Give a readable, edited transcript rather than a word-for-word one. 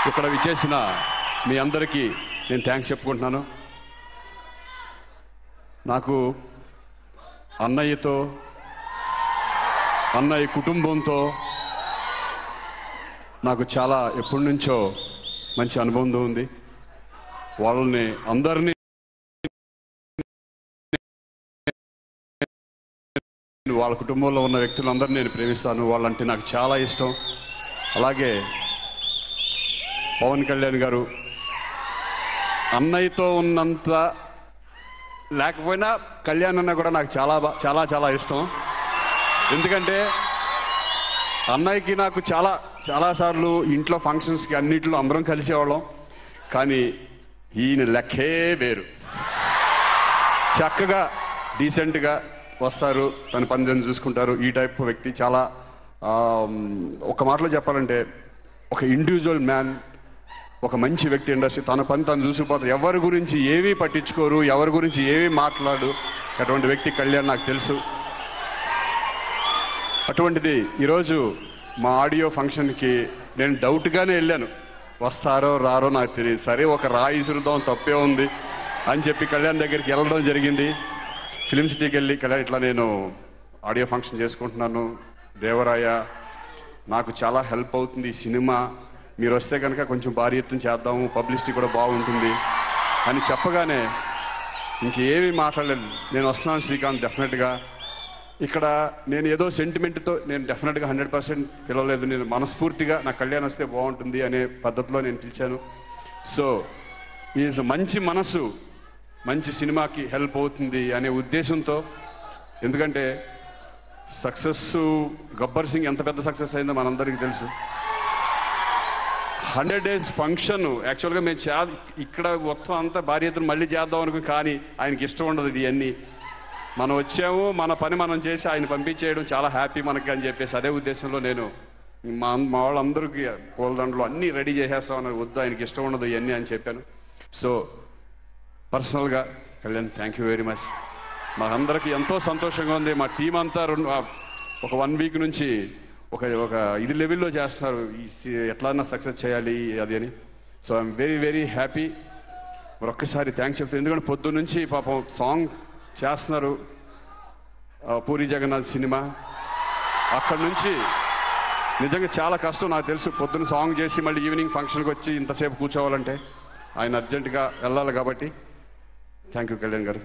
ఇక్కడ విచ్చేసిన మీ అందరికీ నేను థ్యాంక్స్ చెప్పుకుంటున్నాను. నాకు అన్నయ్యతో, అన్నయ్య కుటుంబంతో నాకు చాలా ఎప్పటి నుంచో మంచి అనుబంధం ఉంది. వాళ్ళని అందరినీ వాళ్ళ కుటుంబంలో ఉన్న వ్యక్తులందరినీ నేను ప్రేమిస్తాను. వాళ్ళంటే నాకు చాలా ఇష్టం. అలాగే పవన్ కళ్యాణ్ గారు అన్నయ్యతో ఉన్నంత లేకపోయినా కళ్యాణ్ అన్న కూడా నాకు చాలా చాలా చాలా ఇష్టం. ఎందుకంటే అన్నయ్యకి నాకు చాలాసార్లు ఇంట్లో ఫంక్షన్స్కి అన్నింటిలో అందరం కలిసేవాళ్ళం. కానీ ఈయన లెక్కే వేరు. చక్కగా డీసెంట్గా వస్తారు, తన పని చూసుకుంటారు. ఈ టైప్ వ్యక్తి చాలా ఒక మాటలో చెప్పాలంటే ఒక ఇండివిజువల్ మ్యాన్, ఒక మంచి వ్యక్తి. ఇండస్ట్రీ తన పని తను చూసిపోతారు. ఎవరి గురించి ఏమీ పట్టించుకోరు, ఎవరి గురించి ఏమీ మాట్లాడు. అటువంటి వ్యక్తి కళ్యాణ్ నాకు తెలుసు. అటువంటిది ఈరోజు మా ఆడియో ఫంక్షన్కి నేను డౌట్గానే వెళ్ళాను. వస్తారో రారో నాకు తెలియదు. సరే ఒక రాయి ఇసురుదాం తప్పే ఉంది అని చెప్పి కళ్యాణ్ దగ్గరికి వెళ్ళడం జరిగింది. ఫిలిం సిటీకి వెళ్ళి కళ్యాణ్ ఇట్లా నేను ఆడియో ఫంక్షన్ చేసుకుంటున్నాను, దేవరాయ నాకు చాలా హెల్ప్ అవుతుంది ఈ సినిమా, మీరు వస్తే కనుక కొంచెం భారీ ఎత్తున చేద్దాము, పబ్లిసిటీ కూడా బాగుంటుంది అని చెప్పగానే ఇంకేమీ మాట్లాడలేదు. నేను వస్తున్నాను శ్రీకాంత్, డెఫినెట్గా ఇక్కడ నేను ఏదో సెంటిమెంట్తో నేను డెఫినెట్గా 100% పిలవలేదు. నేను మనస్ఫూర్తిగా నా కళ్యాణ్ వస్తే బాగుంటుంది అనే పద్ధతిలో నేను పిలిచాను. సో ఈజ్ మంచి మనసు, మంచి సినిమాకి హెల్ప్ అవుతుంది అనే ఉద్దేశంతో. ఎందుకంటే సక్సెస్ గబ్బర్ సింగ్ ఎంత పెద్ద సక్సెస్ అయిందో మనందరికీ తెలుసు. 100 days ఫంక్షన్ యాక్చువల్గా మేము ఇక్కడ మొత్తం అంతా భారీ ఎత్తున మళ్ళీ చేద్దాం అనుకుని, కానీ ఆయనకి ఇష్టం ఉండదు ఇవన్నీ. మనం వచ్చాము, మన పని మనం చేసి ఆయన పంపించేయడం చాలా హ్యాపీ మనకి అని చెప్పేసి అదే ఉద్దేశంలో నేను మా వాళ్ళందరికీ పూలదండలు అన్నీ రెడీ చేసేస్తామని, వద్దు ఆయనకి ఇష్టం ఉండదు ఇవన్నీ అని చెప్పాను. సో పర్సనల్గా Kalyan thank you very much. మాకందరికీ ఎంతో సంతోషంగా ఉంది. మా టీం అంతా ఒక 1 week నుంచి ఒక ఇది లెవెల్లో చేస్తున్నారు, ఎట్లన్నా సక్సెస్ చేయాలి అది అని. So I'm very very happy. మరొక్కసారి థ్యాంక్స్ చెప్తాను. ఎందుకంటే పొద్దున్న నుంచి పాపం సాంగ్ చేస్తున్నారు, పూరి జగన్నాథ్ సినిమా. అక్కడి నుంచి నిజంగా చాలా కష్టం నాకు తెలుసు. పొద్దున్న సాంగ్ చేసి మళ్ళీ ఈవినింగ్ ఫంక్షన్కి వచ్చి ఇంతసేపు కూర్చోవాలంటే ఆయన అర్జెంటుగా వెళ్ళాలి కాబట్టి థ్యాంక్ యూ కళ్యాణ్ గారు.